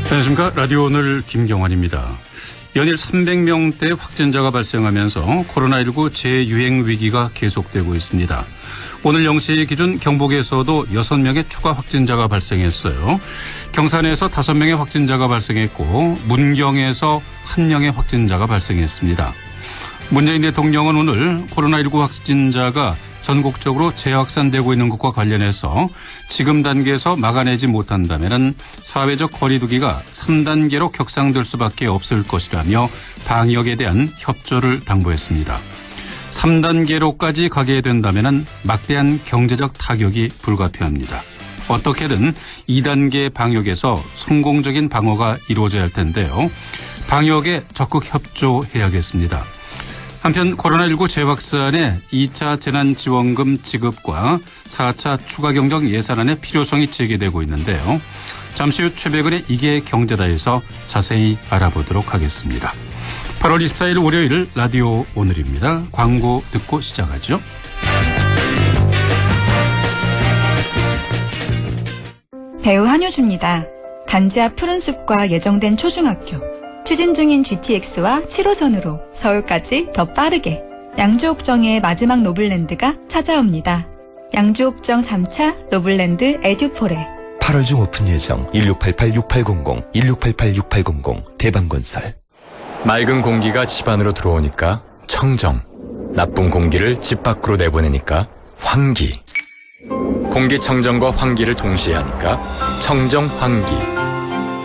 안녕하십니까. 라디오 오늘 김경환입니다. 연일 300명대 확진자가 발생하면서 코로나19 재유행 위기가 계속되고 있습니다. 오늘 0시 기준 경북에서도 6명의 추가 확진자가 발생했어요. 경산에서 5명의 확진자가 발생했고 문경에서 1명의 확진자가 발생했습니다. 문재인 대통령은 오늘 코로나19 확진자가 전국적으로 재확산되고 있는 것과 관련해서 지금 단계에서 막아내지 못한다면 사회적 거리두기가 3단계로 격상될 수밖에 없을 것이라며 방역에 대한 협조를 당부했습니다. 3단계로까지 가게 된다면 막대한 경제적 타격이 불가피합니다. 어떻게든 2단계 방역에서 성공적인 방어가 이루어져야 할 텐데요. 방역에 적극 협조해야겠습니다. 한편 코로나19 재확산에 2차 재난지원금 지급과 4차 추가경정 예산안의 필요성이 제기되고 있는데요. 잠시 후 최백은의 이게 경제다에서 자세히 알아보도록 하겠습니다. 8월 24일 월요일 라디오 오늘입니다. 광고 듣고 시작하죠. 배우 한효주입니다. 단지 앞 푸른숲과 예정된 초중학교, 추진 중인 GTX와 7호선으로 서울까지 더 빠르게 양주옥정의 마지막 노블랜드가 찾아옵니다. 양주옥정 3차 노블랜드 에듀포레. 8월 중 오픈 예정. 1688-6800, 1688-6800 대방건설. 맑은 공기가 집 안으로 들어오니까 청정, 나쁜 공기를 집 밖으로 내보내니까 환기. 공기청정과 환기를 동시에 하니까 청정환기.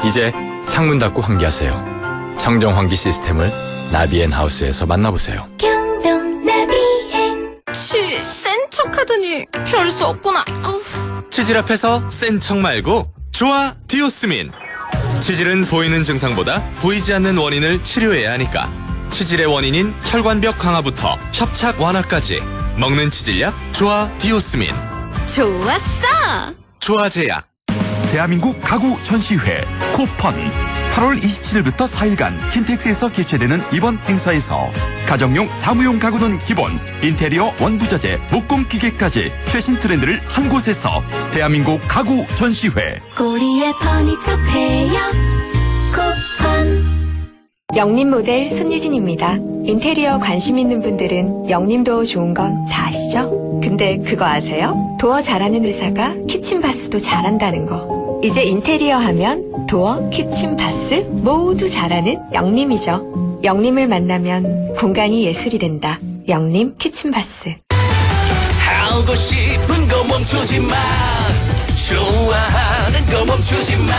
이제 창문 닫고 환기하세요. 청정환기 시스템을 나비앤하우스에서 만나보세요. 경동 나비앤. 센 척하더니 별 수 없구나. 치질 앞에서 센 척 말고 좋아 디오스민. 치질은 보이는 증상보다 보이지 않는 원인을 치료해야 하니까 치질의 원인인 혈관벽 강화부터 협착 완화까지 먹는 치질약 좋아 디오스민. 좋았어. 좋아제약. 대한민국 가구 전시회 코펀 8월 27일부터 4일간 킨텍스에서 개최되는 이번 행사에서 가정용 사무용 가구는 기본, 인테리어 원부자재, 목공 기계까지 최신 트렌드를 한 곳에서 대한민국 가구 전시회. 고리의 퍼니처 페어 코펀. 영림 모델 손예진입니다. 인테리어 관심 있는 분들은 영림도 좋은 건 다 아시죠? 근데 그거 아세요? 도어 잘하는 회사가 키친바스도 잘한다는 거. 이제 인테리어 하면 도어, 키친, 바스 모두 잘하는 영림이죠. 영림을 만나면 공간이 예술이 된다. 영림 키친바스. 하고 싶은 거 멈추지 마. 좋아하는 거 멈추지 마.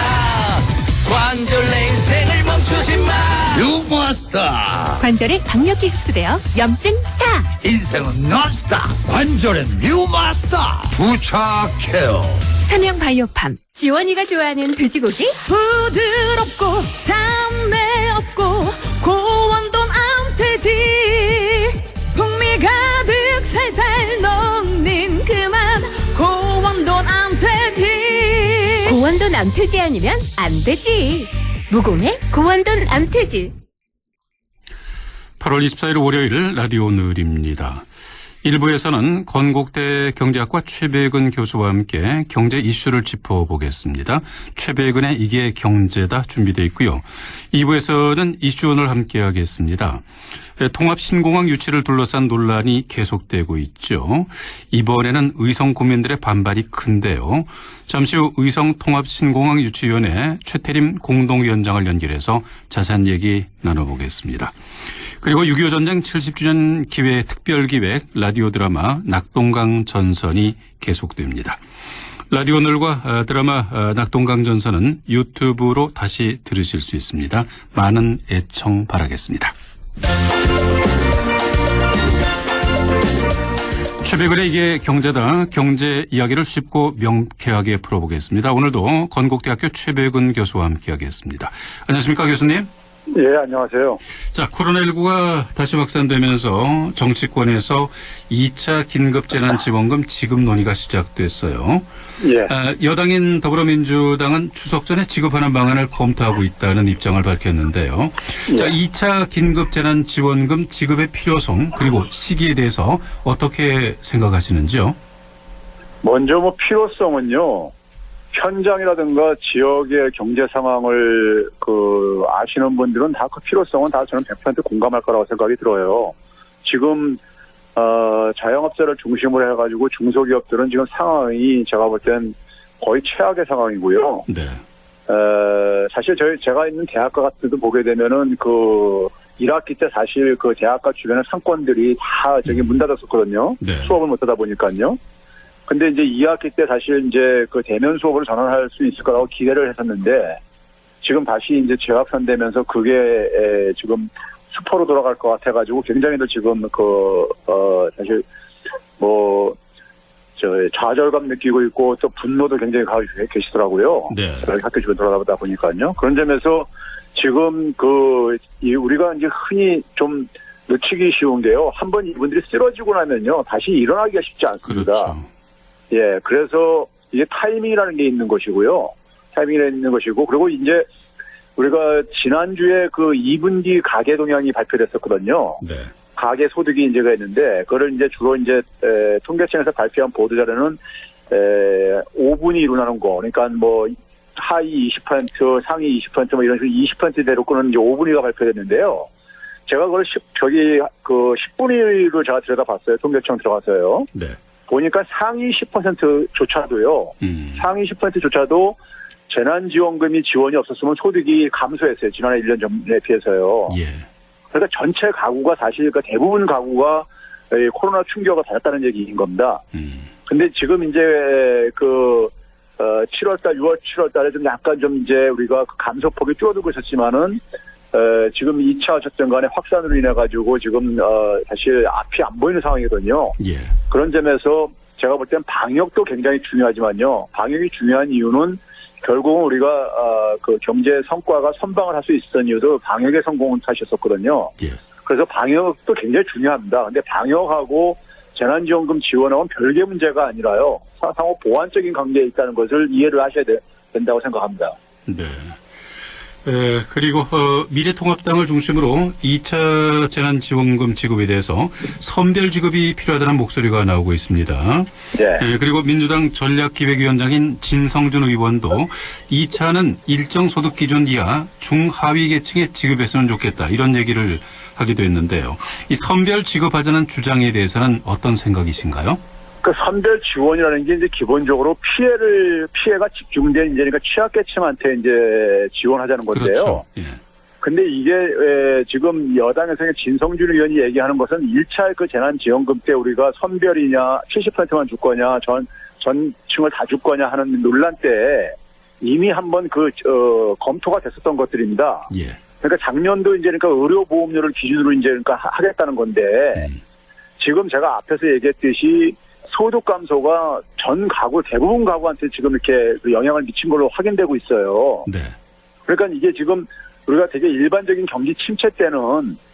관절 내 인생을 멈추지 마. 뉴마스터. 관절에 강력히 흡수되어 염증 스타. 인생은 논스타. 관절엔 뉴마스터. 부착 케어. 삼형 바이오팜. 지원이가 좋아하는 돼지고기 부드럽고 잡내 없고 고원돈 암돼지. 풍미 가득 살살 녹는 그만 고원돈 암돼지. 고원돈 암돼지 아니면 안 되지. 무공의 고원돈 암돼지. 8월 24일 월요일 라디오 오늘입니다. 1부에서는 건국대 경제학과 최백은 교수와 함께 경제 이슈를 짚어보겠습니다. 최백은의 이게 경제다 준비되어 있고요. 2부에서는 이슈원을 함께 하겠습니다. 통합신공항 유치를 둘러싼 논란이 계속되고 있죠. 이번에는 의성 구민들의 반발이 큰데요. 잠시 후 의성통합신공항 유치위원회 최태림 공동위원장을 연결해서 자세한 얘기 나눠보겠습니다. 그리고 6.25 전쟁 70주년 기회 특별기획 라디오 드라마 낙동강 전선이 계속됩니다. 라디오 오늘과 드라마 낙동강 전선은 유튜브로 다시 들으실 수 있습니다. 많은 애청 바라겠습니다. 최백은의 이게 경제다. 경제 이야기를 쉽고 명쾌하게 풀어보겠습니다. 오늘도 건국대학교 최백은 교수와 함께하겠습니다. 안녕하십니까 교수님? 예, 안녕하세요. 자, 코로나19가 다시 확산되면서 정치권에서 2차 긴급재난지원금 지급 논의가 시작됐어요. 예. 여당인 더불어민주당은 추석 전에 지급하는 방안을 검토하고 있다는 입장을 밝혔는데요. 예. 자, 2차 긴급재난지원금 지급의 필요성 그리고 시기에 대해서 어떻게 생각하시는지요? 먼저 필요성은요. 현장이라든가 지역의 경제 상황을 아시는 분들은 다 그 필요성은 다 저는 100% 공감할 거라고 생각이 들어요. 지금 자영업자를 중심으로 해가지고 중소기업들은 지금 상황이 제가 볼 땐 거의 최악의 상황이고요. 네. 사실 제가 있는 대학가 같은 데도 보게 되면은 1학기 때 사실 그 대학가 주변의 상권들이 다 문 닫았었거든요. 네. 수업을 못 하다 보니까요. 근데 이제 2학기 때 사실 이제 그 대면 수업으로 전환할 수 있을 거라고 기대를 했었는데 지금 다시 이제 재확산되면서 그게 지금 수포로 돌아갈 것 같아가지고 굉장히도 지금 사실 좌절감 느끼고 있고 또 분노도 굉장히 가지고 계시더라고요. 네. 학교 주변 돌아다니다 보니까요. 그런 점에서 지금 우리가 이제 흔히 좀 놓치기 쉬운 게요. 한번 이분들이 쓰러지고 나면요. 다시 일어나기가 쉽지 않습니다. 그렇죠. 예, 그래서 이게 타이밍이라는 게 있는 것이고요. 타이밍이 있는 것이고, 그리고 이제 우리가 지난주에 2분기 가계 동향이 발표됐었거든요. 네. 가계 소득이 인제가 있는데, 그거를 이제 주로 통계청에서 발표한 보도자료는 5분이 일어나는 거, 그러니까 하위 20%, 상위 20% 이런 식으로 20%대로 끄는 이제 5분위가 발표됐는데요. 제가 그걸 10분위로 제가 들여다봤어요. 통계청 들어가서요. 네. 보니까 상위 10%조차도요. 상위 10%조차도 재난지원금이 지원이 없었으면 소득이 감소했어요. 지난해 1년 전에 비해서요. 예. 그러니까 전체 가구가 사실 대부분 가구가 코로나 충격을 받았다는 얘기인 겁니다. 근데 지금 이제 7월달, 6월, 7월달에 좀 약간 이제 우리가 감소폭이 뛰어들고 있었지만은 지금 2차 어쨌든 간에 확산으로 인해 가지고 지금 사실 앞이 안 보이는 상황이거든요. 예. 그런 점에서 제가 볼 땐 방역도 굉장히 중요하지만요. 방역이 중요한 이유는 결국은 우리가 경제 성과가 선방을 할 수 있었던 이유도 방역의 성공을 탓이었었거든요. 예. 그래서 방역도 굉장히 중요합니다. 근데 방역하고 재난지원금 지원하고는 별개 문제가 아니라요. 상호 보완적인 관계에 있다는 것을 이해를 하셔야 된다고 생각합니다. 네. 그리고 미래통합당을 중심으로 2차 재난지원금 지급에 대해서 선별 지급이 필요하다는 목소리가 나오고 있습니다. 네. 그리고 민주당 전략기획위원장인 진성준 의원도 2차는 일정 소득 기준 이하 중하위 계층에 지급했으면 좋겠다 이런 얘기를 하기도 했는데요. 이 선별 지급하자는 주장에 대해서는 어떤 생각이신가요? 선별 지원이라는 게 이제 기본적으로 피해가 집중된 이제 그러니까 취약계층한테 이제 지원하자는 건데요. 그렇죠. 예. 근데 이게 지금 여당에서 진성준 의원이 얘기하는 것은 1차 재난지원금 때 우리가 선별이냐 70%만 줄 거냐 전층을 다 줄 거냐 하는 논란 때 이미 한번 검토가 됐었던 것들입니다. 예. 그러니까 작년도 이제 그러니까 의료보험료를 기준으로 이제 그러니까 하겠다는 건데 지금 제가 앞에서 얘기했듯이 소득 감소가 전 가구, 대부분 가구한테 지금 이렇게 영향을 미친 걸로 확인되고 있어요. 네. 그러니까 이게 지금 우리가 되게 일반적인 경기 침체 때는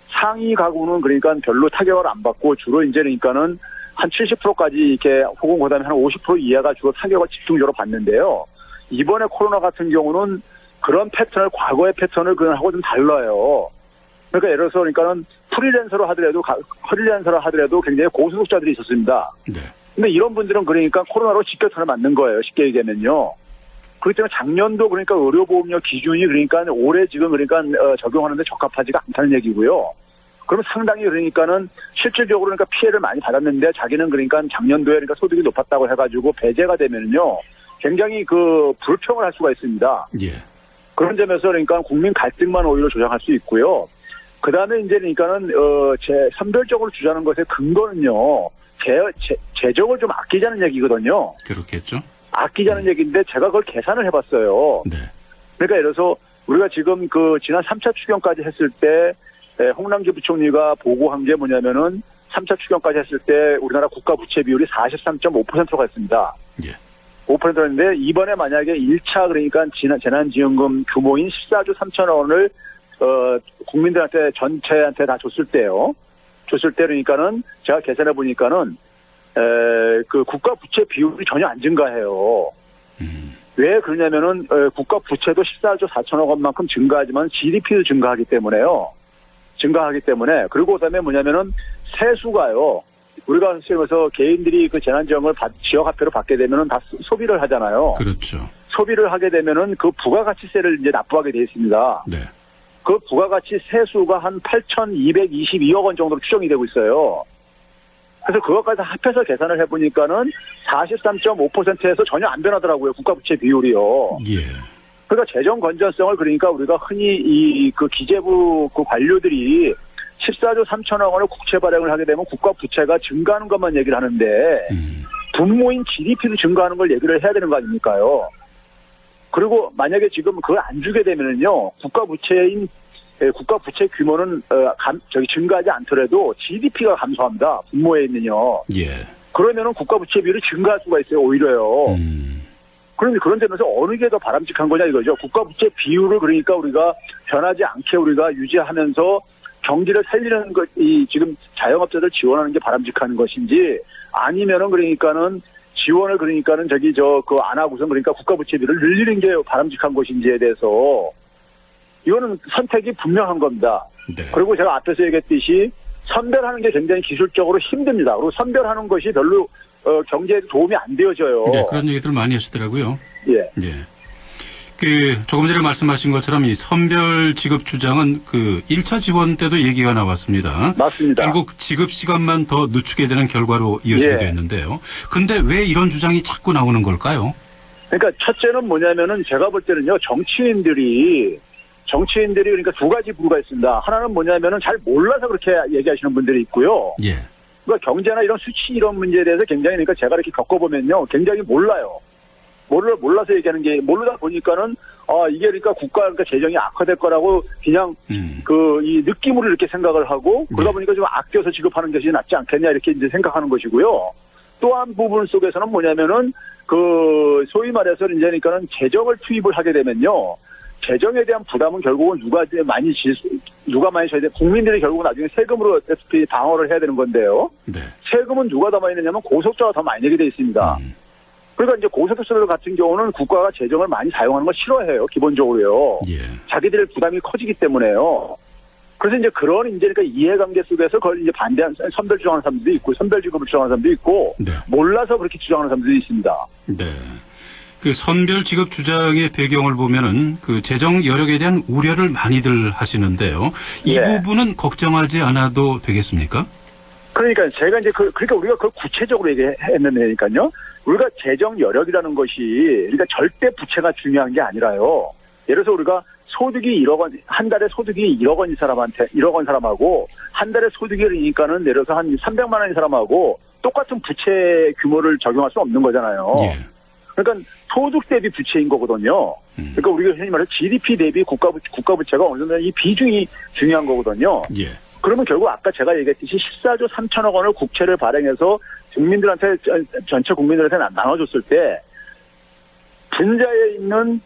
상위 가구는 그러니까 별로 타격을 안 받고 주로 이제 그러니까는 한 70%까지 이렇게 혹은 그다음에 한 50% 이하가 주로 타격을 집중적으로 받는데요. 이번에 코로나 같은 경우는 그런 패턴을 과거의 패턴을 하고 좀 달라요. 그러니까 예를 들어서 그러니까는 프리랜서로 하더라도 굉장히 고소득자들이 있었습니다. 네. 근데 이런 분들은 그러니까 코로나로 직격탄을 맞는 거예요. 쉽게 얘기하면요. 그렇기 때문에 작년도 그러니까 의료보험료 기준이 그러니까 올해 지금 그러니까 적용하는데 적합하지가 않다는 얘기고요. 그럼 상당히 그러니까는 실질적으로 그러니까 피해를 많이 받았는데 자기는 그러니까 작년도에 그러니까 소득이 높았다고 해가지고 배제가 되면요. 굉장히 불평을 할 수가 있습니다. 예. 그런 점에서 그러니까 국민 갈등만 오히려 조장할 수 있고요. 그 다음에 이제 그러니까는 선별적으로 주자는 것의 근거는요. 재정을 좀 아끼자는 얘기거든요. 그렇겠죠. 아끼자는 얘기인데 제가 그걸 계산을 해봤어요. 네. 그러니까 예를 들어서 우리가 지금 지난 3차 추경까지 했을 때 홍남기 부총리가 보고한 게 뭐냐면은 3차 추경까지 했을 때 우리나라 국가 부채 비율이 43.5%가 있습니다. 예. 5%였는데 이번에 만약에 1차 그러니까 재난지원금 규모인 14조 3천억 원을 국민들한테 전체한테 다 줬을 때 그러니까는 제가 계산해 보니까는 국가 부채 비율이 전혀 안 증가해요. 왜 그러냐면은 국가 부채도 14조 4천억 원만큼 증가하지만 GDP도 증가하기 때문에요. 그리고 그다음에 뭐냐면은 세수가요. 우리가 그래서 개인들이 재난지원금을 지역화폐로 받게 되면은 다 소비를 하잖아요. 그렇죠. 소비를 하게 되면은 그 부가가치세를 이제 납부하게 돼 있습니다. 네. 그 부가가치 세수가 한 8,222억 원 정도로 추정이 되고 있어요. 그래서 그것까지 합해서 계산을 해보니까는 43.5%에서 전혀 안 변하더라고요. 국가부채 비율이요. 예. 그러니까 재정 건전성을 그러니까 우리가 흔히 그 기재부 그 관료들이 14조 3천억 원을 국채 발행을 하게 되면 국가 부채가 증가하는 것만 얘기를 하는데 분모인 GDP도 증가하는 걸 얘기를 해야 되는 거 아닙니까요? 그리고 만약에 지금 그걸 안 주게 되면은요, 국가 부채 규모는 증가하지 않더라도 GDP가 감소합니다. 분모에 있는요. 예. 그러면은 국가 부채 비율이 증가할 수가 있어요. 오히려요. 그런데 그런 점에서 어느 게 더 바람직한 거냐 이거죠. 국가 부채 비율을 그러니까 우리가 변하지 않게 우리가 유지하면서 경기를 살리는 것이 지금 자영업자들 지원하는 게 바람직한 것인지 아니면은 그러니까는 지원을 그러니까는 안 하고선 그러니까 국가 부채 비율을 늘리는 게 바람직한 것인지에 대해서 이거는 선택이 분명한 겁니다. 네. 그리고 제가 앞에서 얘기했듯이 선별하는 게 굉장히 기술적으로 힘듭니다. 그리고 선별하는 것이 별로 경제에 도움이 안 되어져요. 네, 그런 얘기들 많이 하시더라고요. 예. 예. 조금 전에 말씀하신 것처럼 이 선별 지급 주장은 1차 지원 때도 얘기가 나왔습니다. 맞습니다. 결국 지급 시간만 더 늦추게 되는 결과로 이어지게 예. 됐는데요. 근데 왜 이런 주장이 자꾸 나오는 걸까요? 그러니까 첫째는 뭐냐면은 제가 볼 때는요, 정치인들이 그러니까 두 가지 부류가 있습니다. 하나는 뭐냐면은 잘 몰라서 그렇게 얘기하시는 분들이 있고요. 예. 그러니까 경제나 이런 수치 이런 문제에 대해서 굉장히 그러니까 제가 이렇게 겪어보면요, 굉장히 몰라요. 몰라서 얘기하는 게 모르다 보니까는 이게 그러니까 그러니까 재정이 악화될 거라고 그냥 이 느낌으로 이렇게 생각을 하고 그러다 보니까 좀 아껴서 지급하는 것이 낫지 않겠냐 이렇게 이제 생각하는 것이고요. 또 한 부분 속에서는 뭐냐면은 소위 말해서 이제 그러니까는 재정을 투입을 하게 되면요. 재정에 대한 부담은 결국은 누가 많이 져야 돼? 국민들이 결국은 나중에 세금으로 어차피 방어를 해야 되는 건데요. 네. 세금은 누가 더 많이 내냐면 고소득자가 더 많이 내게 돼 있습니다. 그러니까 이제 고소득자들 같은 경우는 국가가 재정을 많이 사용하는 걸 싫어해요. 기본적으로요. 예. 자기들의 부담이 커지기 때문에요. 그래서 이제 그런 그러니까 이해관계 속에서 그걸 이제 반대한 선별 주장하는 사람들도 있고 선별 지급을 주장하는 사람도 있고 네. 몰라서 그렇게 주장하는 사람들도 있습니다. 네. 선별 지급 주장의 배경을 보면은 재정 여력에 대한 우려를 많이들 하시는데요. 이 예. 부분은 걱정하지 않아도 되겠습니까? 그러니까 제가 이제 그러니까 우리가 그걸 구체적으로 얘기했는데니까요. 우리가 재정 여력이라는 것이 그러니까 절대 부채가 중요한 게 아니라요. 예를 들어서 우리가 소득이 1억 원, 한 달에 소득이 1억 원인 사람하고 한 달에 소득이 그러니까는 예를 들어서 한 300만 원인 사람하고 똑같은 부채 규모를 적용할 수 없는 거잖아요. 예. 그러니까 소득 대비 부채인 거거든요. 그러니까 우리가 흔히 말해서 GDP 대비 국가 부채가 어느 정도 이 비중이 중요한 거거든요. 예. 그러면 결국 아까 제가 얘기했듯이 14조 3천억 원을 국채를 발행해서 전체 국민들한테 나눠줬을 때 분자에 있는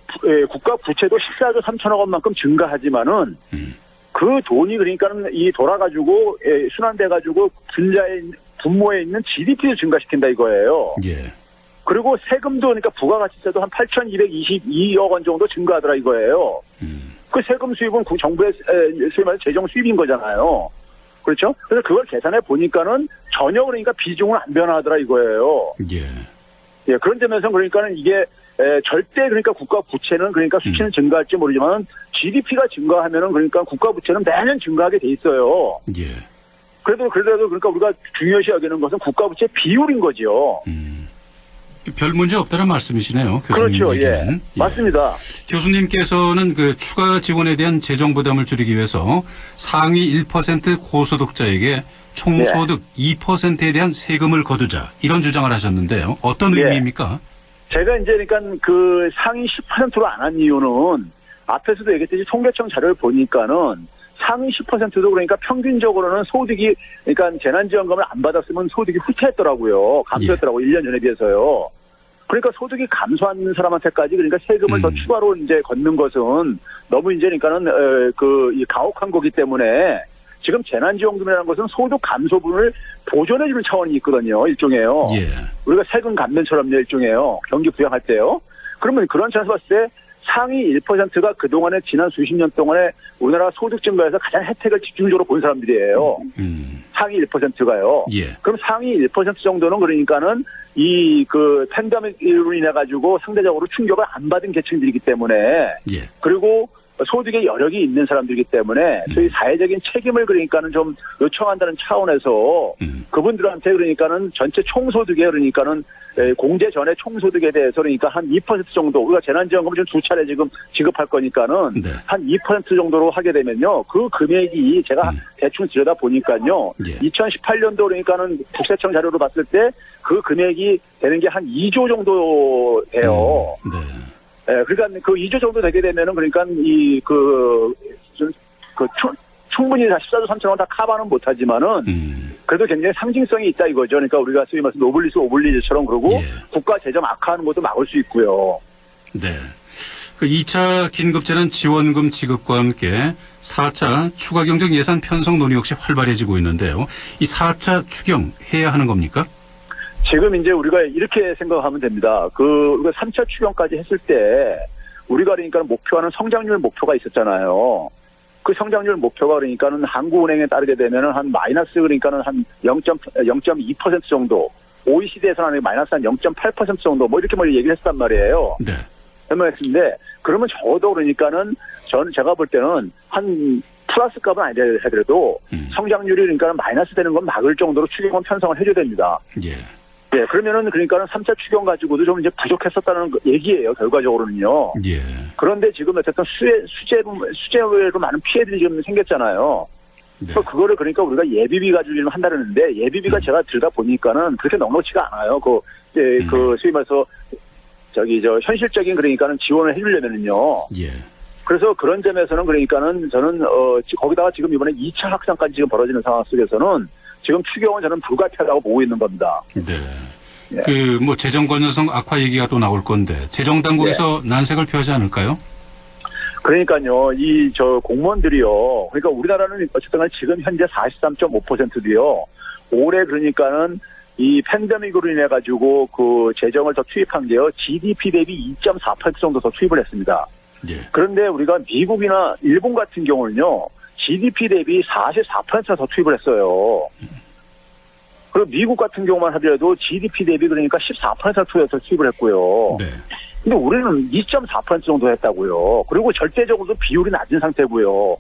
국가 부채도 14조 3천억 원만큼 증가하지만은 그 돈이 그러니까는 돌아가지고 순환돼가지고 분모에 있는 GDP를 증가시킨다 이거예요. 예. 그리고 세금도 그러니까 부가가치세도 한 8,222억 원 정도 증가하더라 이거예요. 그 세금 수입은 정부의 소위 말해 재정 수입인 거잖아요. 그렇죠? 그래서 그걸 계산해 보니까는 전혀 그러니까 비중은 안 변화하더라 이거예요. 예. 예, 그런 점에서 그러니까는 이게 절대 그러니까 국가 부채는 그러니까 수치는 증가할지 모르지만 GDP가 증가하면은 그러니까 국가 부채는 매년 증가하게 돼 있어요. 예. 그래도 그러니까 우리가 중요시 여기는 것은 국가 부채 비율인 거죠. 별 문제 없다는 말씀이시네요. 교수님 그렇죠. 얘기는. 예. 맞습니다. 교수님께서는 추가 지원에 대한 재정 부담을 줄이기 위해서 상위 1% 고소득자에게 총소득 2%에 대한 세금을 거두자 이런 주장을 하셨는데요. 어떤 예. 의미입니까? 제가 이제 그러니까 그 상위 10%로 안 한 이유는 앞에서도 얘기했듯이 통계청 자료를 보니까는 상위 10%도 그러니까 평균적으로는 소득이 그러니까 재난지원금을 안 받았으면 소득이 후퇴했더라고요. 감소했더라고요. 1년 전에 비해서요. 그러니까 소득이 감소하는 사람한테까지 그러니까 세금을 더 추가로 이제 걷는 것은 너무 이제 그러니까는 이 가혹한 거기 때문에 지금 재난지원금이라는 것은 소득 감소분을 보존해주는 차원이 있거든요. 일종에요. 예. 우리가 세금 감면처럼요. 일종에요. 경기 부양할 때요. 그러면 그런 차에서 봤을 때 상위 1%가 그동안에 지난 수십 년 동안에 우리나라 소득 증가에서 가장 혜택을 집중적으로 본 사람들이에요. 상위 1%가요. 예. 그럼 상위 1% 정도는 그러니까는 이 그 팬데믹으로 인해 가지고 상대적으로 충격을 안 받은 계층들이기 때문에 예. 그리고 소득의 여력이 있는 사람들이기 때문에 소위 사회적인 책임을 그러니까는 좀 요청한다는 차원에서 그분들한테 그러니까는 전체 총소득에 그러니까는 공제 전에 총소득에 대해서 그러니까 한 2% 정도 우리가 재난지원금을 좀 2차례 지금 지급할 거니까는 네. 한 2% 정도로 하게 되면요 그 금액이 제가 대충 들여다 보니까요 예. 2018년도 그러니까는 국세청 자료로 봤을 때 그 금액이 되는 게 한 2조 정도 돼요. 네. 예, 그러니까 그 2조 정도 되게 되면은 그러니까 충분히 14조 3천 원 다 커버는 못하지만은 그래도 굉장히 상징성이 있다 이거죠. 그러니까 우리가 소위 말해서 노블리스 오블리주처럼 그러고 예. 국가 재정 악화하는 것도 막을 수 있고요. 네. 그 2차 긴급재난 지원금 지급과 함께 4차 추가경정 예산 편성 논의 역시 활발해지고 있는데요. 이 4차 추경 해야 하는 겁니까? 지금 이제 우리가 이렇게 생각하면 됩니다. 우리가 3차 추경까지 했을 때 우리가 그러니까 목표하는 성장률 목표가 있었잖아요. 그 성장률 목표가 그러니까는 한국은행에 따르게 되면은 한 마이너스 그러니까는 한 0.2% 정도, OECD에서는 마이너스 한 0.8% 정도 뭐 이렇게 얘기를 했단 말이에요. 네. 설명했는데 그러면 적어도 그러니까는 제가 볼 때는 한 플러스 값은 아니더라도 성장률이 그러니까 마이너스 되는 건 막을 정도로 추경은 편성을 해줘야 됩니다. 예. 예, 그러면은 그러니까는 3차 추경 가지고도 좀 이제 부족했었다는 얘기예요, 결과적으로는요. 예. 그런데 지금 어쨌든 수재로 많은 피해들이 좀 생겼잖아요. 네. 그거를 그러니까 우리가 예비비 가지고 좀 한다는데 예비비가 제가 들다 보니까는 그렇게 넉넉치가 않아요. 소위 말해서 현실적인 그러니까는 지원을 해주려면은요. 예. 그래서 그런 점에서는 그러니까는 저는 거기다가 지금 이번에 2차 확산까지 지금 벌어지는 상황 속에서는 지금 추경은 저는 불가피하다고 보고 있는 겁니다. 네. 예. 재정 건전성 악화 얘기가 또 나올 건데 재정 당국에서 난색을 표하지 않을까요? 그러니까요, 공무원들이요. 그러니까 우리나라는 어쨌든 간에 지금 현재 43.5%도요. 올해 그러니까는 이 팬데믹으로 인해 가지고 그 재정을 더 투입한 게요. GDP 대비 2.4% 정도 더 투입을 했습니다. 예. 그런데 우리가 미국이나 일본 같은 경우는요. GDP 대비 44%나 더 투입을 했어요. 그리고 미국 같은 경우만 하더라도 GDP 대비 그러니까 14%나 더 투입을 했고요. 네. 근데 우리는 2.4% 정도 했다고요. 그리고 절대적으로도 비율이 낮은 상태고요.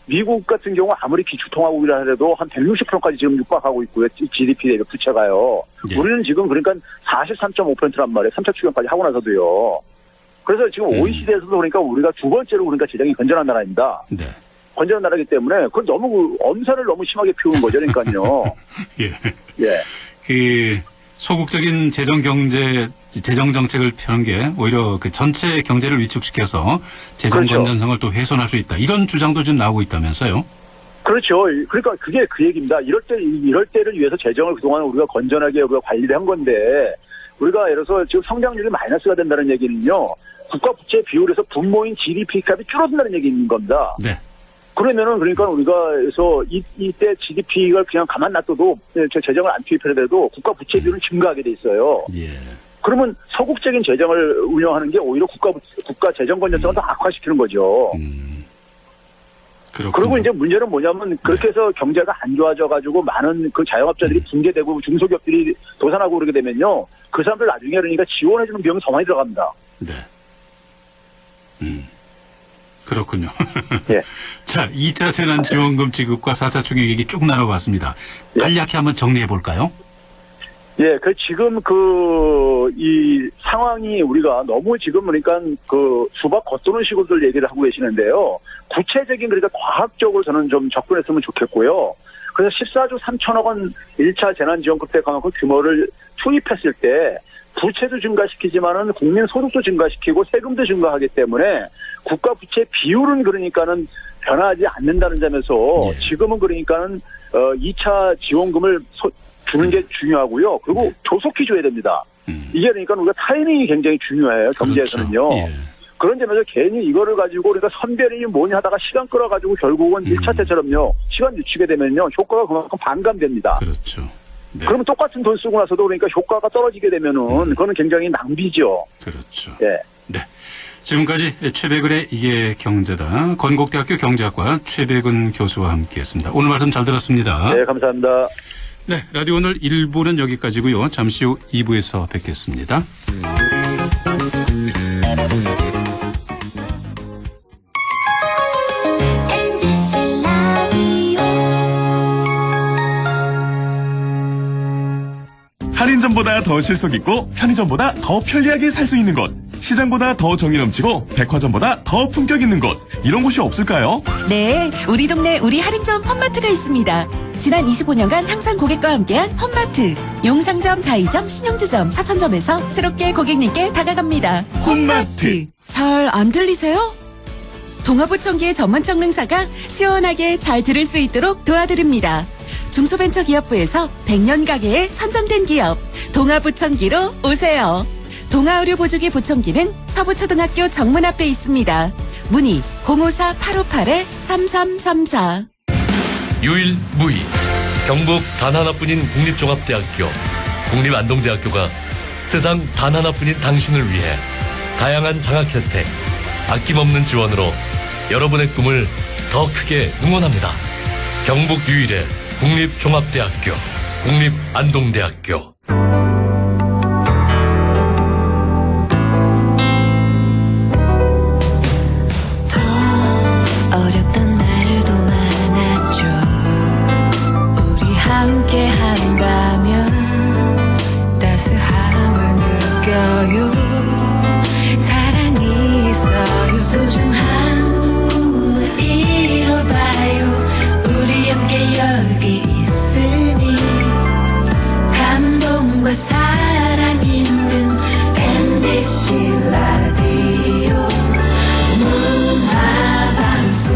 미국 같은 경우 아무리 기초통화국이라 하더라도 한 160%까지 지금 육박하고 있고요. GDP 대비 부채가요. 네. 우리는 지금 그러니까 43.5%란 말이에요. 3차 추경까지 하고 나서도요. 그래서 지금 OECD에서도 그러니까 우리가 두 번째로 그러니까 재정이 건전한 나라입니다. 네. 건전한 나라이기 때문에 그건 너무 엄살을 너무 심하게 피우는 거죠. 그러니까요. 예. 예. 소극적인 재정 정책을 펴는 게 오히려 그 전체 경제를 위축시켜서 재정 그렇죠. 건전성을 또 훼손할 수 있다. 이런 주장도 좀 나오고 있다면서요? 그렇죠. 그러니까 그게 그 얘기입니다. 이럴 때를 위해서 재정을 그동안 우리가 건전하게 우리가 관리를 한 건데 우리가 예를 들어서 지금 성장률이 마이너스가 된다는 얘기는요. 국가 부채 비율에서 분모인 GDP 값이 줄어든다는 얘기인 겁니다. 네. 그러면은 그러니까 우리가 그래서 이때 GDP가 그냥 가만 놔둬도 재정을 안 투입해도 국가 부채 비율은 증가하게 돼 있어요. 예. 그러면 서국적인 재정을 운영하는 게 오히려 국가 재정 건전성을 더 악화시키는 거죠. 그렇군요. 그리고 이제 문제는 뭐냐면 그렇게 해서 경제가 안 좋아져가지고 많은 그 자영업자들이 붕괴되고 중소기업들이 도산하고 그러게 되면요. 그 사람들 나중에 그러니까 지원해주는 비용이 더 많이 들어갑니다. 네. 그렇군요. 예. 자, 2차 재난지원금 지급과 4차 추경 얘기 쭉 나눠봤습니다. 간략히 한번 정리해 볼까요? 예, 지금 이 상황이 우리가 너무 지금 그러니까 수박 겉도는 식으로들 얘기를 하고 계시는데요. 구체적인 그러니까 과학적으로 저는 좀 접근했으면 좋겠고요. 그래서 14조 3천억 원 1차 재난지원금 때 그만큼 규모를 투입했을 때 부채도 증가시키지만은 국민 소득도 증가시키고 세금도 증가하기 때문에 국가 부채 비율은 그러니까는 변하지 않는다는 점에서 지금은 그러니까는 2차 지원금을 주는 게 중요하고요. 그리고 조속히 줘야 됩니다. 이게 그러니까 우리가 타이밍이 굉장히 중요해요. 경제에서는요. 그렇죠. 예. 그런 점에서 괜히 이거를 가지고 우리가 선별이 뭐니 하다가 시간 끌어가지고 결국은 1차 때처럼요. 시간 늦추게 되면요. 효과가 그만큼 반감됩니다. 그렇죠. 네. 그러면 똑같은 돈 쓰고 나서도 그러니까 효과가 떨어지게 되면은 그거는 굉장히 낭비죠. 그렇죠. 예. 네. 지금까지 최백은의 이게 경제다. 건국대학교 경제학과 최백은 교수와 함께했습니다. 오늘 말씀 잘 들었습니다. 네, 감사합니다. 네, 라디오 오늘 1부는 여기까지고요. 잠시 후 2부에서 뵙겠습니다. 할인점보다 더 실속 있고 편의점보다 더 편리하게 살 수 있는 곳, 시장보다 더 정이 넘치고 백화점보다 더 품격 있는 곳, 이런 곳이 없을까요? 네, 우리 동네 우리 할인점 홈마트가 있습니다. 지난 25년간 항상 고객과 함께한 홈마트. 용상점, 자이점, 신용주점, 사천점에서 새롭게 고객님께 다가갑니다. 홈마트. 잘 안 들리세요? 동아보청기의 전문적 능사가 시원하게 잘 들을 수 있도록 도와드립니다. 중소벤처기업부에서 100년 가게에 선정된 기업 동아보청기로 오세요. 동아의료보조기 보청기는 서부초등학교 정문 앞에 있습니다. 문의 054-858-3334. 유일무이 경북 단 하나뿐인 국립종합대학교 국립안동대학교가 세상 단 하나뿐인 당신을 위해 다양한 장학 혜택, 아낌없는 지원으로 여러분의 꿈을 더 크게 응원합니다. 경북 유일의 국립종합대학교 국립안동대학교. 어렵던 날도 많았죠. 우리 함께 한다면 따스함을 느껴요. 사랑이 있어요. 소중한 꿈을 이뤄봐요. 우리 함께 여기 있으니 감동과 사랑 있는 MBC 라디오 문화방송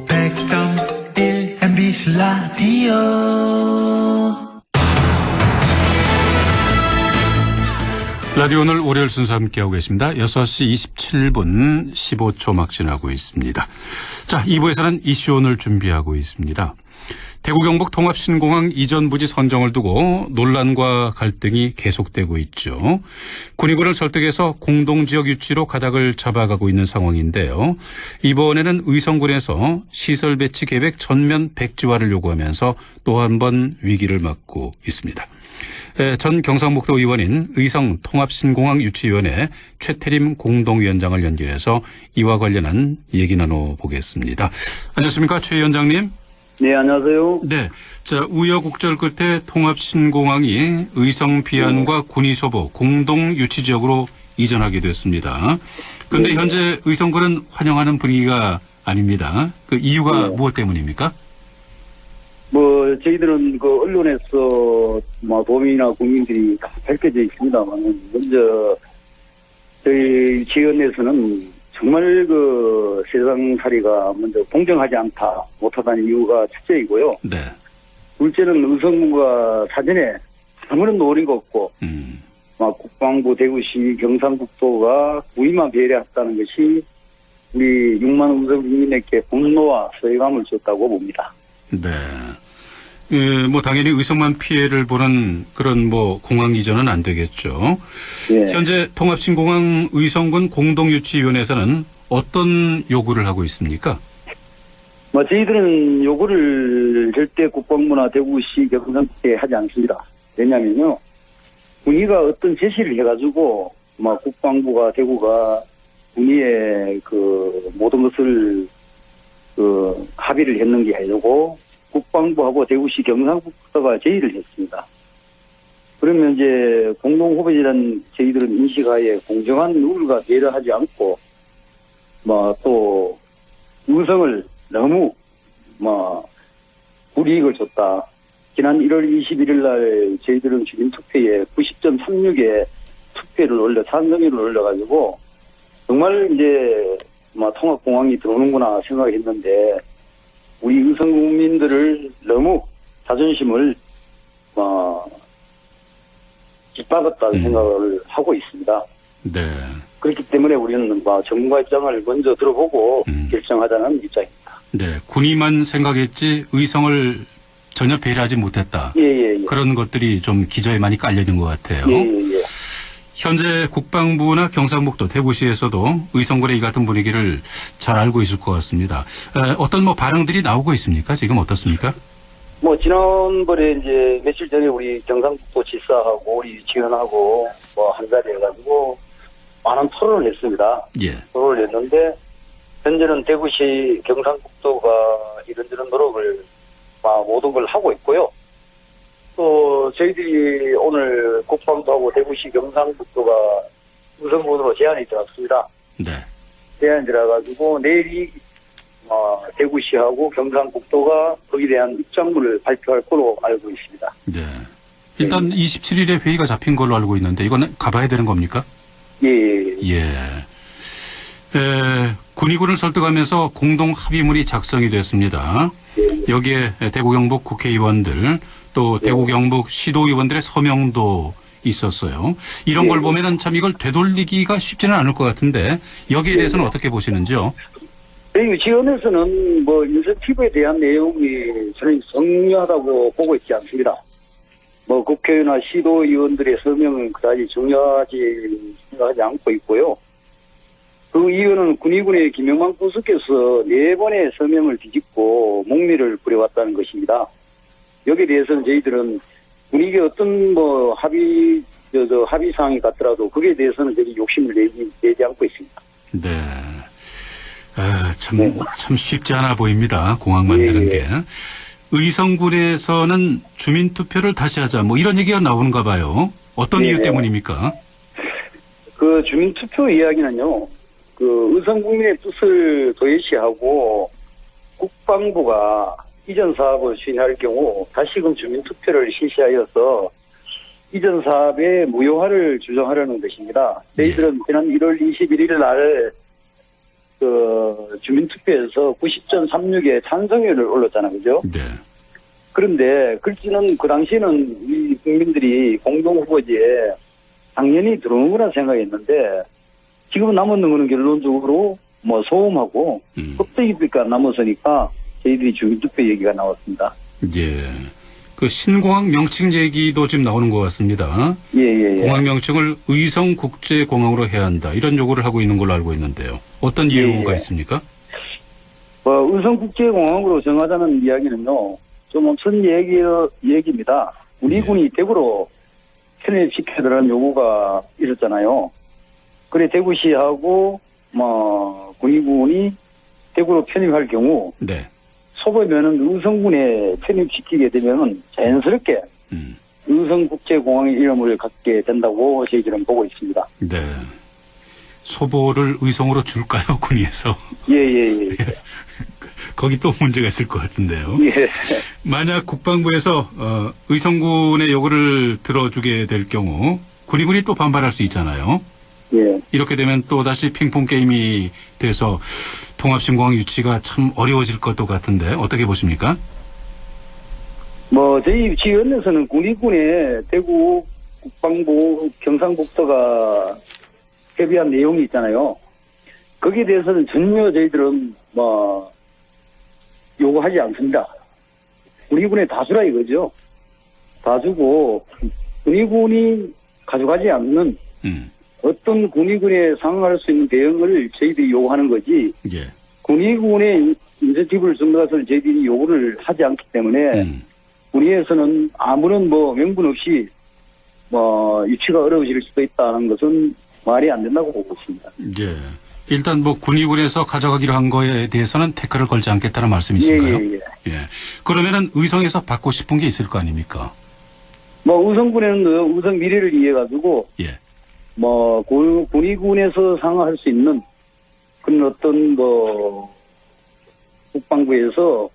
100.1 MBC 라디오. 라디오 오늘 월요일 순서 함께하고 계십니다. 6시 27분 15초 막 지나고 있습니다. 자, 2부에서는 이슈 오늘 준비하고 있습니다. 대구 경북 통합신공항 이전 부지 선정을 두고 논란과 갈등이 계속되고 있죠. 군의군을 설득해서 공동지역 유치로 가닥을 잡아가고 있는 상황인데요. 이번에는 의성군에서 시설 배치 계획 전면 백지화를 요구하면서 또 한 번 위기를 맞고 있습니다. 전 경상북도 의원인 의성 통합신공항 유치위원회 최태림 공동위원장을 연결해서 이와 관련한 얘기 나눠보겠습니다. 안녕하십니까, 최 위원장님. 네, 안녕하세요. 네. 자, 우여곡절 끝에 통합신공항이 의성 비안과 군의소보 공동 유치 지역으로 이전하게 됐습니다. 그런데 현재 의성군은 환영하는 분위기가 아닙니다. 그 이유가 무엇 때문입니까? 저희들은 그 언론에서 도민이나 국민들이 다 밝혀져 있습니다만, 먼저 저희 지원에서는 정말 그 세상살이가 먼저 공정하지 않다, 못하다는 이유가 첫째이고요. 네. 둘째는 의성군과 사전에 아무런 논의가 없고, 국방부, 대구시, 경상북도가 구의만 배려했다는 것이 우리 6만 의성 국민에게 분노와 서해감을 줬다고 봅니다. 네. 당연히 의성만 피해를 보는 그런 공항 이전은 안 되겠죠. 네. 현재 통합신공항 의성군 공동유치위원회에서는 어떤 요구를 하고 있습니까? 저희들은 요구를 절대 국방부나 대구시, 경상북도에 하지 않습니다. 왜냐면요, 군의가 어떤 제시를 해가지고, 국방부가, 대구가 군의의 모든 것을 합의를 했는 게 아니고, 국방부하고 대구시, 경상북도가 제의를 했습니다. 그러면 이제 공동후보지라는 저희들은 인식하에 공정한 룰과 배려하지 않고, 또 의성을 너무 불이익을 줬다. 지난 1월 21일 날 저희들은 주민투표에 90.36에 찬성률을 올려가지고 정말 이제 통합공항이 들어오는구나 생각했는데, 우리 의성 국민들을 너무 자존심을 짓밟았다는 생각을 하고 있습니다. 네. 그렇기 때문에 우리는 전문가 입장을 먼저 들어보고 결정하자는 입장입니다. 네. 군의만 생각했지 의성을 전혀 배려하지 못했다. 예. 그런 것들이 좀 기저에 많이 깔려 있는 것 같아요. 예. 현재 국방부나 경상북도 대구시에서도 의성군의 이 같은 분위기를 잘 알고 있을 것 같습니다. 어떤 뭐 반응들이 나오고 있습니까? 지금 어떻습니까? 뭐 지난번에 이제 며칠 전에 우리 경상북도 지사하고 우리 지원하고 뭐 한 자리 해가지고 많은 토론을 했습니다. 예. 토론을 했는데 현재는 대구시 경상북도가 이런저런 노력을 모든 걸 하고 있고요. 또 저희들이 오늘 국방부하고 대구시 경상북도가 우선군으로 제안이 들어왔습니다. 네. 제안이 들어가지고 내일이 대구시하고 경상북도가 거기에 대한 입장문을 발표할 거로 알고 있습니다. 네. 일단 27일에 회의가 잡힌 걸로 알고 있는데 이건 가봐야 되는 겁니까? 예. 군의군을 설득하면서 공동 합의문이 작성이 됐습니다. 여기에 대구 경북 국회의원들 또 대구 경북 시도의원들의 서명도 있었어요. 이런 걸 보면은 참 이걸 되돌리기가 쉽지는 않을 것 같은데 여기에 대해서는 어떻게 보시는지요? 저희 지원에서는 뭐 인센티브에 대한 내용이 저는 중요하다고 보고 있지 않습니다. 뭐 국회의원이나 시도의원들의 서명은 그다지 중요하지 생각하지 않고 있고요. 그 이유는 군의군의 김영만 군수께서 4번의 서명을 뒤집고 목리를 부려왔다는 것입니다. 여기에 대해서는 저희들은 군의계 어떤 뭐 합의 사항이 같더라도 거기에 대해서는 저희 욕심을 내지 않고 있습니다. 네. 참 쉽지 않아 보입니다. 공항 만드는 게. 의성군에서는 주민투표를 다시 하자 뭐 이런 얘기가 나오는가 봐요. 어떤 이유 때문입니까? 그 주민투표 이야기는요. 그 의성국민의 뜻을 도외시하고 국방부가 이전 사업을 수행할 경우 다시금 주민투표를 실시하여서 이전 사업의 무효화를 주장하려는 것입니다. 저희들은 지난 1월 21일 날 그 주민투표에서 90.36의 찬성율을 올렸잖아요. 그죠? 네. 그런데 글씨는 그 당시에는 이 국민들이 공동후보지에 당연히 들어오는 거라 생각했는데 지금 남은 거는 결론적으로 뭐 소음하고 껍데기밖에 안 남았으니까 저희들이 주민투표 얘기가 나왔습니다. 예. 그 신공항 명칭 얘기도 지금 나오는 것 같습니다. 예. 공항 명칭을 의성국제공항으로 해야 한다. 이런 요구를 하고 있는 걸로 알고 있는데요. 어떤 이유가 있습니까? 의성국제공항으로 정하자는 이야기는요. 좀 없은 얘기입니다. 우리 군이 대구로 편입시켜달라는 요구가 있었잖아요. 그래 대구시하고 군의군이 대구로 편입할 경우 네. 소보면은 의성군에 편입시키게 되면은 자연스럽게 의성국제공항의 이름을 갖게 된다고 저희들은 보고 있습니다. 네. 소보를 의성으로 줄까요, 군위에서? 예. 거기 또 문제가 있을 것 같은데요. 예. 만약 국방부에서 의성군의 요구를 들어주게 될 경우 군의군이 또 반발할 수 있잖아요. 예. 이렇게 되면 또 다시 핑퐁 게임이 돼서 통합신공항 유치가 참 어려워질 것도 같은데 어떻게 보십니까? 저희 지원에서는 군의군의 대구 국방부 경상북도가 협의한 내용이 있잖아요. 거기에 대해서는 전혀 저희들은 요구하지 않습니다. 군의군의 다수라 이거죠. 다수고 군의군이 가져가지 않는 어떤 군의군에 상응할 수 있는 대응을 저희들이 요구하는 거지. 예. 군의군에 인센티브를 준 것을 저희들이 요구를 하지 않기 때문에 군의에서는 아무런 명분 없이 유치가 어려워질 수도 있다는 것은 말이 안 된다고 보고 있습니다. 예. 일단 군의군에서 가져가기로 한 거에 대해서는 태클을 걸지 않겠다는 말씀이신가요? 예. 그러면은 의성에서 받고 싶은 게 있을 거 아닙니까? 의성군에는 의성 미래를 위해 가지고 예. 군의군에서 상응할 수 있는 그런 어떤 국방부에서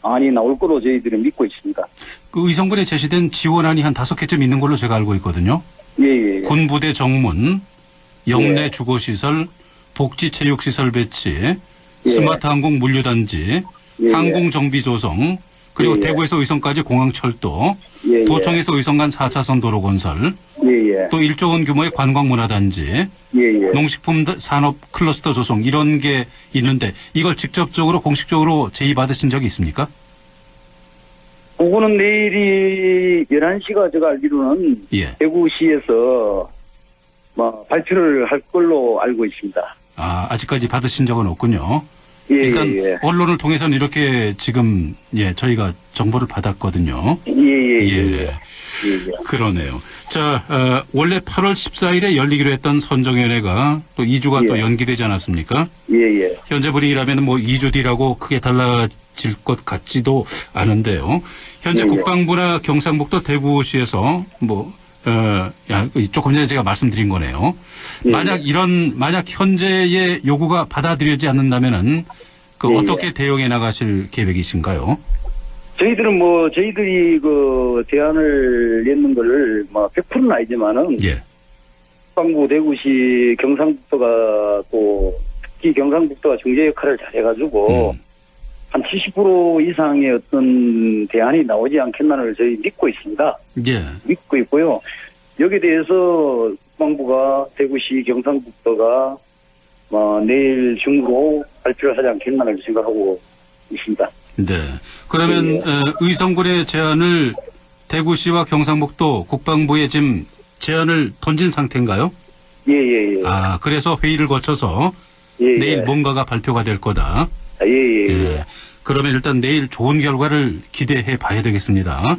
안이 나올 거로 저희들은 믿고 있습니다. 그 의성군에 제시된 지원안이 한 5개쯤 있는 걸로 제가 알고 있거든요. 예. 군부대 정문, 영내 주거시설, 복지체육시설 배치, 스마트 항공 물류단지, 항공정비 조성, 그리고 대구에서 의성까지 공항철도, 도청에서 의성 간 4차선 도로 건설, 또 1조 원 규모의 관광문화단지, 농식품 산업 클러스터 조성 이런 게 있는데 이걸 직접적으로 공식적으로 제의받으신 적이 있습니까? 그거는 내일이 11시가 제가 알기로는 대구시에서 발표를 할 걸로 알고 있습니다. 아직까지 받으신 적은 없군요. 예, 일단 예, 예. 언론을 통해서는 이렇게 지금 저희가 정보를 받았거든요. 예. 그러네요. 자, 원래 8월 14일에 열리기로 했던 선정위원회가 또 2주가 또 연기되지 않았습니까? 예. 현재 분위기라면 뭐 2주 뒤라고 크게 달라질 것 같지도 않은데요. 현재 국방부나 경상북도 대구시에서 조금 전에 제가 말씀드린 거네요. 만약 현재의 요구가 받아들여지지 않는다면은 어떻게 대응해 나가실 계획이신가요? 저희들은 저희들이 대안을 냈는 걸 100%는 아니지만은 국방부 대구시 경상북도가 특히 경상북도가 중재 역할을 잘해가지고 한 70% 이상의 어떤 대안이 나오지 않겠나를 저희 믿고 있습니다. 믿고 있고요. 여기에 대해서 국방부가 대구시 경상북도가 내일 중으로 발표를 하지 않겠나를 생각하고 있습니다. 네. 그러면 의성군의 제안을 대구시와 경상북도 국방부에 지금 제안을 던진 상태인가요? 예. 그래서 회의를 거쳐서 내일 뭔가가 발표가 될 거다. 예. 그러면 일단 내일 좋은 결과를 기대해 봐야 되겠습니다.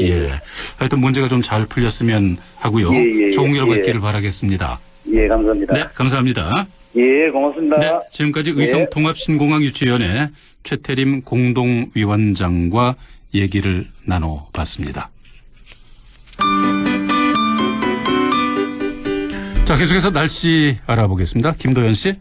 예. 하여튼 문제가 좀 잘 풀렸으면 하고요. 좋은 결과 있기를 바라겠습니다. 예, 감사합니다. 네, 감사합니다. 예, 고맙습니다. 네, 지금까지 의성통합신공항유치위원회 최태림 공동위원장과 얘기를 나눠봤습니다. 자, 계속해서 날씨 알아보겠습니다. 김도연 씨.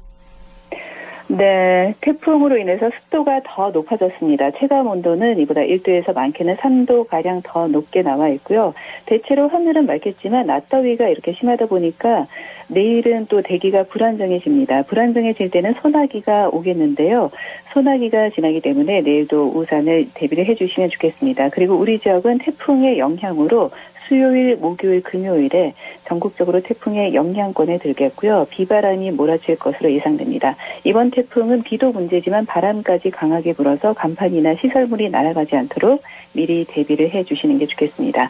네, 태풍으로 인해서 습도가 더 높아졌습니다. 체감 온도는 이보다 1도에서 많게는 3도가량 더 높게 나와 있고요. 대체로 하늘은 맑겠지만 낮더위가 이렇게 심하다 보니까 내일은 또 대기가 불안정해집니다. 불안정해질 때는 소나기가 오겠는데요. 소나기가 지나기 때문에 내일도 우산을 대비를 해주시면 좋겠습니다. 그리고 우리 지역은 태풍의 영향으로 수요일, 목요일, 금요일에 전국적으로 태풍의 영향권에 들겠고요. 비바람이 몰아칠 것으로 예상됩니다. 이번 태풍은 비도 문제지만 바람까지 강하게 불어서 간판이나 시설물이 날아가지 않도록 미리 대비를 해주시는 게 좋겠습니다.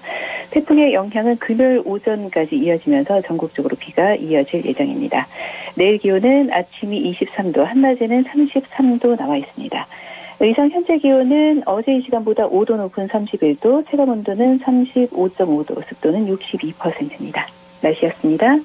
태풍의 영향은 금요일 오전까지 이어지면서 전국적으로 비가 이어질 예정입니다. 내일 기온은 아침이 23도, 한낮에는 33도 나와 있습니다. 의성 현재 기온은 어제 이 시간보다 5도 높은 31도, 체감온도는 35.5도, 습도는 62%입니다. 날씨였습니다.